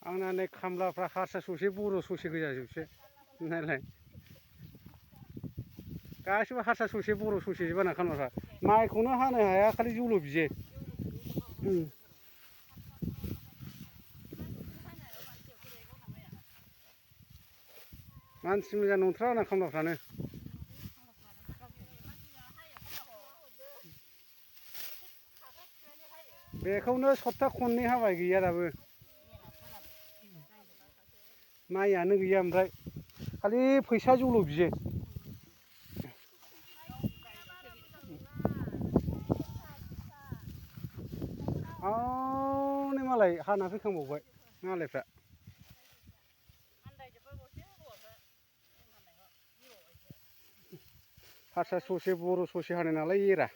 आंना नै खामलाफ्रा हारसा ससे बर' ससे गोजाजोबसो नायलाय गासिबो हारसा ससे बर' ससे जोब आंना खामलाफ्रा माइखौनो हानो हाया खालि जौल' बियो मानसि मोजां नंथ्रा आंना खामलाफ्रानो बेखौनो सप्ता खननै हाबाय गैया दाबो माइयानो गैया ओमफ्राय खालि फैसा जौल' बियो हनै मालाय हाना फैखांबावबाय मालायफ्रा हारसा ससे बर' ससे हानाय नालाय एरा